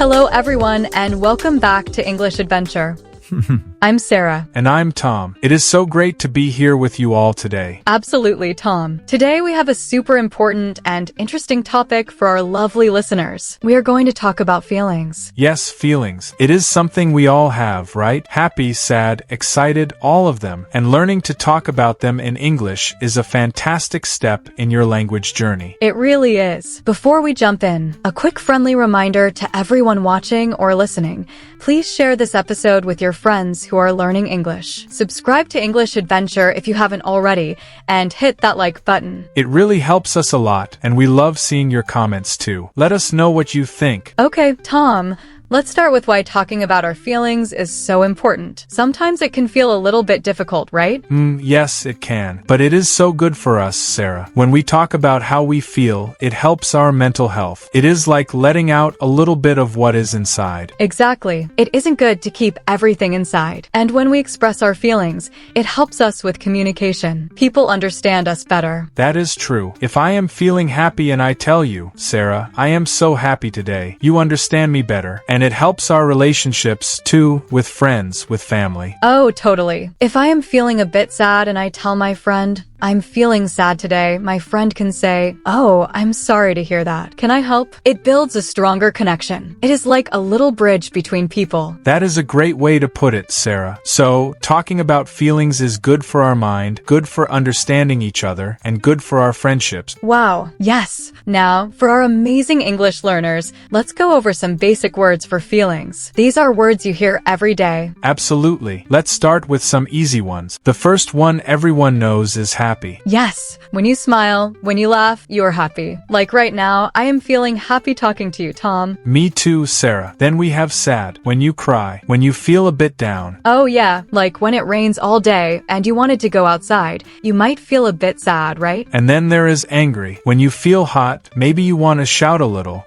Hello everyone and welcome back to English Adventure. I'm Sarah. And I'm Tom. It is so great to be here with you all today. Absolutely, Tom. Today we have a super important and interesting topic for our lovely listeners. We are going to talk about feelings. Yes, feelings. It is something we all have, right? Happy, sad, excited, all of them. And learning to talk about them in English is a fantastic step in your language journey. It really is. Before we jump in, a quick friendly reminder to everyone watching or listening. Please share this episode with your friends who are learning English. Subscribe to English Adventure if you haven't already, and hit that like button. It really helps us a lot, and we love seeing your comments too. Let us know what you think. Okay, Tom. Let's start with why talking about our feelings is so important. Sometimes it can feel a little bit difficult, right? Yes, it can. But it is so good for us, Sarah. When we talk about how we feel, it helps our mental health. It is like letting out a little bit of what is inside. Exactly. It isn't good to keep everything inside. And when we express our feelings, it helps us with communication. People understand us better. That is true. If I am feeling happy and I tell you, Sarah, I am so happy today, you understand me better. And it helps our relationships, too, with friends, with family. Oh, totally. If I am feeling a bit sad and I tell my friend, I'm feeling sad today, my friend can say, oh, I'm sorry to hear that. Can I help? It builds a stronger connection. It is like a little bridge between people. That is a great way to put it, Sarah. So, talking about feelings is good for our mind, good for understanding each other, and good for our friendships. Wow, yes. Now, for our amazing English learners, let's go over some basic words for feelings. These are words you hear every day. Absolutely. Let's start with some easy ones. The first one everyone knows is happy. Yes. When you smile, when you laugh, you're happy. Like right now, I am feeling happy talking to you, Tom. Me too, Sarah. Then we have sad. When you cry, when you feel a bit down. Oh yeah, like when it rains all day and you wanted to go outside, you might feel a bit sad, right? And then there is angry. When you feel hot, maybe you want to shout a little.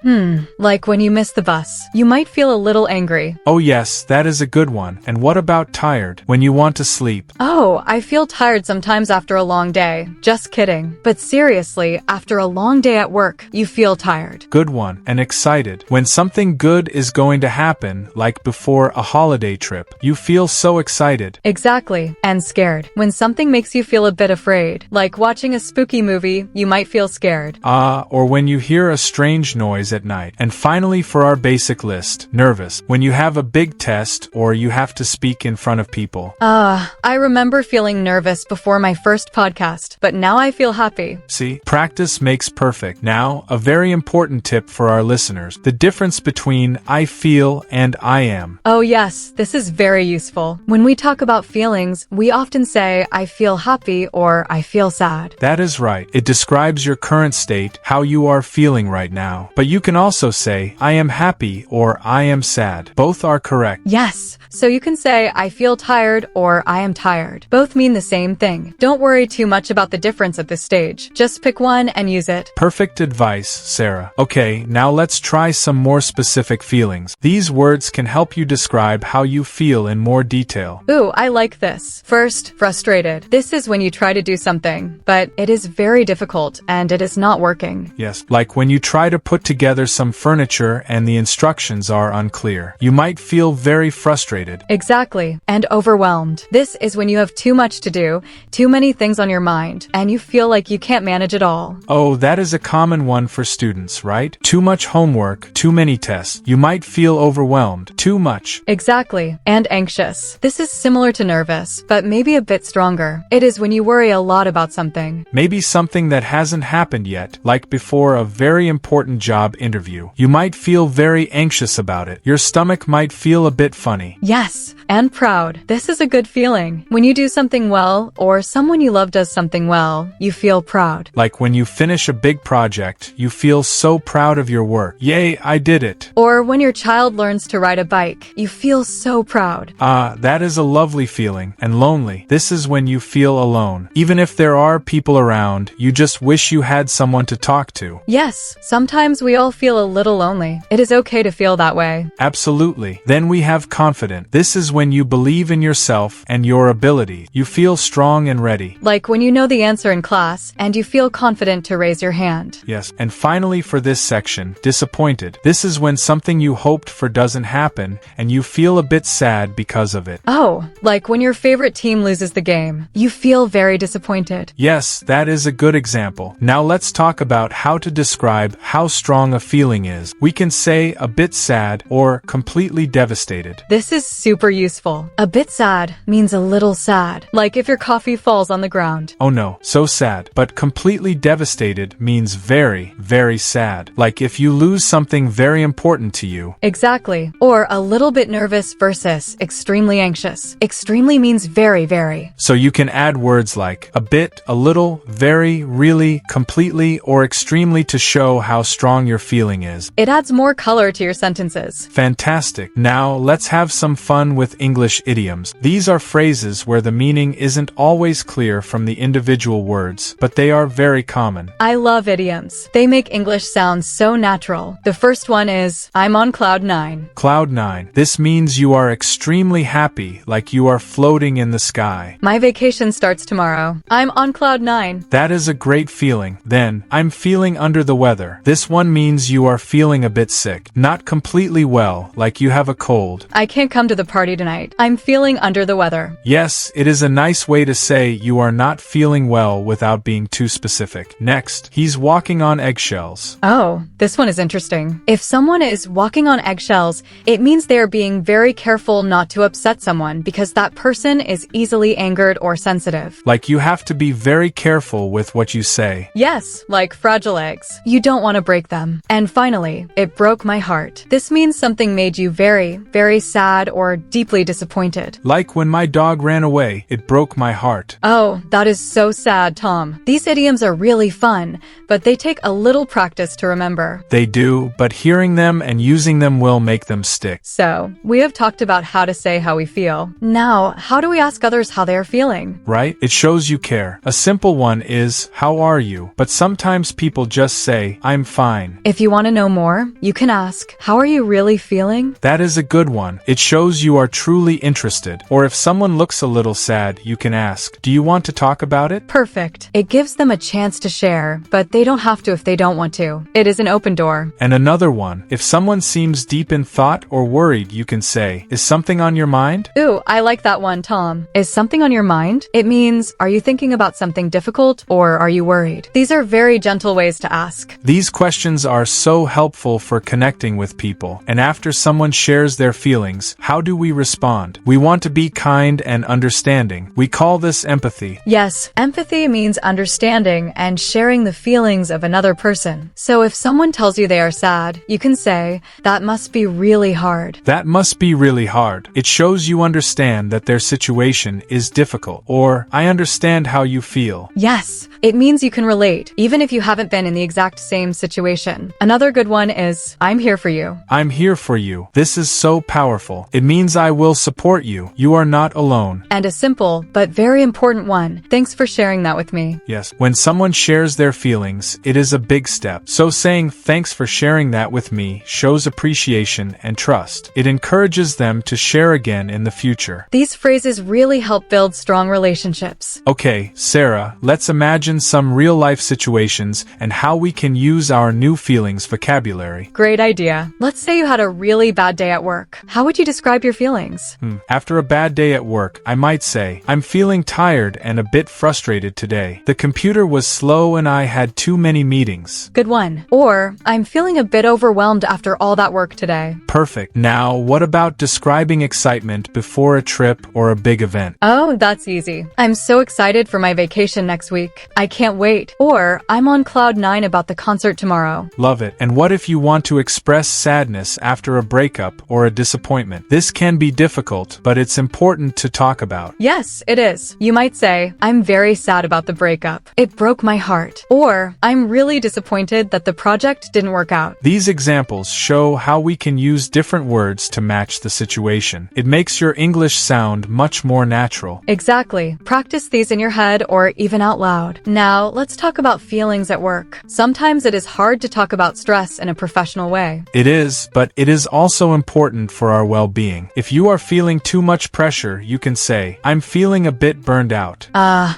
Like when you miss the bus, you might feel a little angry. Oh yes, that is a good one. And what about tired? When you want to sleep. Oh, I feel tired sometimes after a long day. Just kidding. But seriously, after a long day at work, you feel tired. Good one. And excited. When something good is going to happen, like before a holiday trip, you feel so excited. Exactly. And scared. When something makes you feel a bit afraid, like watching a spooky movie, you might feel scared. Or when you hear a strange noise at night. And finally, for our basic list, nervous. When you have a big test or you have to speak in front of people. I remember feeling nervous before my first podcast, but now I feel happy. See, practice makes perfect. Now, a very important tip for our listeners. The difference between I feel and I am. Oh yes, this is very useful. When we talk about feelings, we often say I feel happy or I feel sad. That is right. It describes your current state, how you are feeling right now. But you can also say I am happy or I am sad. Both are correct. Yes, so you can say I feel tired or I am tired. Both mean the same thing. Don't worry too much about the difference at this stage. Just pick one and use it. Perfect advice, Sarah. Okay, now let's try some more specific feelings. These words can help you describe how you feel in more detail. Ooh, I like this. First, frustrated. This is when you try to do something, but it is very difficult and it is not working. Yes, like when you try to put together some furniture and the instructions are unclear. You might feel very frustrated. Exactly. And overwhelmed. This is when you have too much to do, too many things on your mind, and you feel like you can't manage it all. Oh, that is a common one for students, right? Too much homework, too many tests. You might feel overwhelmed. Too much. Exactly. And anxious. This is similar to nervous, but maybe a bit stronger. It is when you worry a lot about something. Maybe something that hasn't happened yet, like before a very important job interview. You might feel very anxious about it. Your stomach might feel a bit funny. Yes, and proud. This is a good feeling. When you do something well, or someone you love does something well, you feel proud. Like when you finish a big project, you feel so proud of your work. Yay, I did it. Or when your child learns to ride a bike, you feel so proud. That is a lovely feeling. And lonely. This is when you feel alone. Even if there are people around, you just wish you had someone to talk to. Yes, sometimes we all feel a little lonely. It is okay to feel that way. Absolutely. Then we have confident. This is when you believe in yourself and your ability. You feel strong and ready. Like when you know the answer in class and you feel confident to raise your hand. Yes, and finally for this section, disappointed. This is when something you hoped for doesn't happen, and you feel a bit sad because of it. Oh, like when your favorite team loses the game. You feel very disappointed. Yes, that is a good example. Now let's talk about how to describe how strong a feeling is. We can say a bit sad or completely devastated. This is super useful. A bit sad means a little sad, like if your coffee falls on the ground. Oh no, so sad. But completely devastated means very, very sad, like if you lose something very important to you. Exactly. Or a little bit nervous versus extremely anxious. Extremely means very, very. So you can add words like a bit, a little, very, really, completely, or extremely to show how strong your feeling is. It adds more color to your sentences. Fantastic. Now let's have some fun with English idioms. These are phrases where the meaning isn't always clear from the individual words, but they are very common. I love idioms. They make English sound so natural. The first one is, I'm on cloud 9. Cloud 9. This means you are extremely happy, like you are floating in the sky. My vacation starts tomorrow. I'm on cloud 9. That is a great feeling. Then, I'm feeling under the weather. This one means you are feeling a bit sick, not completely well, like you have a cold. I can't come to the party tonight. I'm feeling under the weather. Yes, it is a nice way to say you are not feeling well without being too specific. Next, he's walking on eggshells. Oh, this one is interesting. If someone is walking on eggshells, it means they are being very careful not to upset someone because that person is easily angered or sensitive. Like you have to be very careful with what you say. Yes, like fragile eggs. You don't want to break them. And finally, it broke my heart. This means something made you very, very sad or deeply disappointed. Like when my dog ran away, it broke my heart. Oh, that is so sad, Tom. These idioms are really fun, but they take a little practice to remember. They do, but hearing them and using them will make them stick. So, we have talked about how to say how we feel. Now, how do we ask others how they are feeling? Right? It shows you care. A simple one is, how are you? But sometimes people just say, I'm fine. If you want to know more, you can ask, how are you really feeling? That is a good one. It shows you are truly interested. Or if someone looks a little sad, you can ask, do you want to talk about it? Perfect. It gives them a chance to share, but they don't have to if they don't want to. It is an open door. And another one, if someone seems deep in thought or worried, you can say, is something on your mind? Ooh, I like that one, Tom. Is something on your mind? It means, are you thinking about something difficult or are you worried? These are very gentle ways to ask. These questions are so helpful for connecting with people. And after someone shares their feelings, how do we respond? We want to be kind and understanding. We call this empathy. Yes, empathy means understanding and sharing the feelings of another person. So if someone tells you they are sad, you can say, that must be really hard. That must be really hard. It shows you understand that their situation is difficult. Or, I understand how you feel. Yes, it means you can relate, even if you haven't been in the exact same situation. Another good one is, I'm here for you. I'm here for you. This is so powerful. It means I will support you. You are not alone. And a simple, but very important one, thanks for sharing that with me. Yes, when someone shares their feelings, it is a big step. So saying thanks for sharing that with me shows appreciation and trust. It encourages them to share again in the future. These phrases really help build strong relationships. Okay, Sarah, let's imagine some real-life situations and how we can use our new feelings vocabulary. Great idea. Let's say you had a really bad day at work. How would you describe your feelings? After a bad day at work, I might say, I'm feeling tired and a bit frustrated today. The computer was slow and I had too many meetings. Good one. Or, I'm feeling a bit overwhelmed after all that work today. Perfect. Now, what about describing excitement before a trip or a big event? Oh, that's easy. I'm so excited for my vacation next week. I can't wait. Or, I'm on cloud 9 about the concert tomorrow. Love it. And what if you want to express sadness after a breakup or a disappointment? This can be difficult, but it's important to talk about. Yes, it is. You might say, I'm very sad about the breakup. It broke my heart. Or, I'm really disappointed that the project didn't work out. These examples show how we can use different words to match the situation. It makes your English sound much more natural. Exactly. Practice these in your head or even out loud. Now, let's talk about feelings at work. Sometimes it is hard to talk about stress in a professional way. It is, but it is also important for our well-being. If you are feeling too much pressure, you can say, I'm feeling a bit burned out.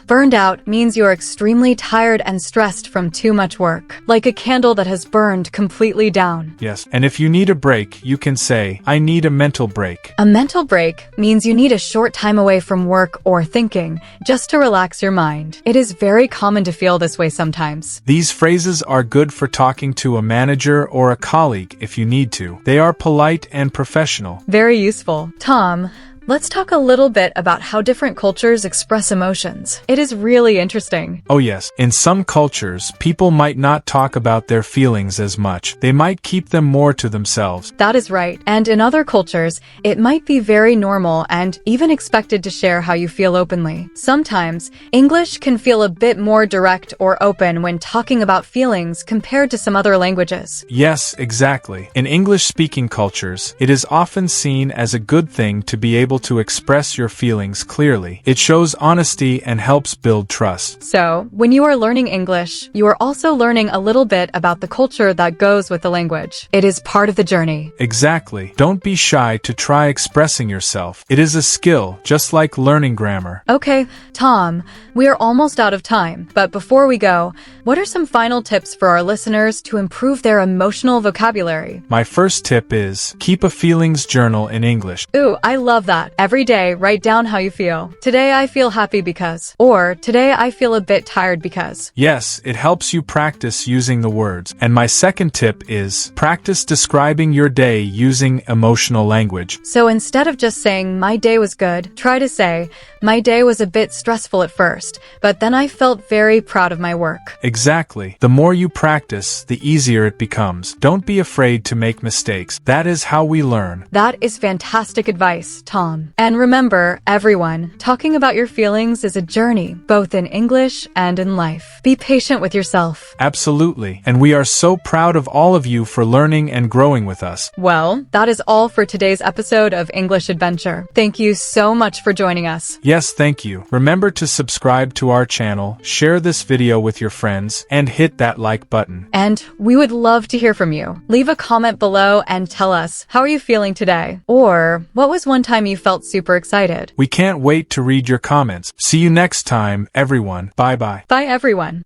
Burned out means you're extremely tired and stressed from too much work, like a candle that has burned completely down. Yes, and if you need a break, you can say, I need a mental break. A mental break means you need a short time away from work or thinking, just to relax your mind. It is very common to feel this way sometimes. These phrases are good for talking to a manager or a colleague if you need to. They are polite and professional. Very useful. Tom, let's talk a little bit about how different cultures express emotions. It is really interesting. Oh yes, in some cultures, people might not talk about their feelings as much. They might keep them more to themselves. That is right. And in other cultures, it might be very normal and even expected to share how you feel openly. Sometimes, English can feel a bit more direct or open when talking about feelings compared to some other languages. Yes, exactly. In English-speaking cultures, it is often seen as a good thing to be able to express your feelings clearly. It shows honesty and helps build trust. So, when you are learning English, you are also learning a little bit about the culture that goes with the language. It is part of the journey. Exactly. Don't be shy to try expressing yourself. It is a skill, just like learning grammar. Okay, Tom, we are almost out of time, but before we go, what are some final tips for our listeners to improve their emotional vocabulary? My first tip is, keep a feelings journal in English. Ooh, I love that. Every day, write down how you feel. Today I feel happy because. Or, today I feel a bit tired because. Yes, it helps you practice using the words. And my second tip is, practice describing your day using emotional language. So instead of just saying, my day was good, try to say, my day was a bit stressful at first, but then I felt very proud of my work. Exactly. The more you practice, the easier it becomes. Don't be afraid to make mistakes. That is how we learn. That is fantastic advice, Tom. And remember, everyone, talking about your feelings is a journey, both in English and in life. Be patient with yourself. Absolutely. And we are so proud of all of you for learning and growing with us. Well, that is all for today's episode of English Adventure. Thank you so much for joining us. Yes, thank you. Remember to subscribe to our channel, share this video with your friends, and hit that like button. And we would love to hear from you. Leave a comment below and tell us, how are you feeling today? Or, what was one time you felt super excited? We can't wait to read your comments. See you next time, everyone. Bye-bye. Bye, everyone.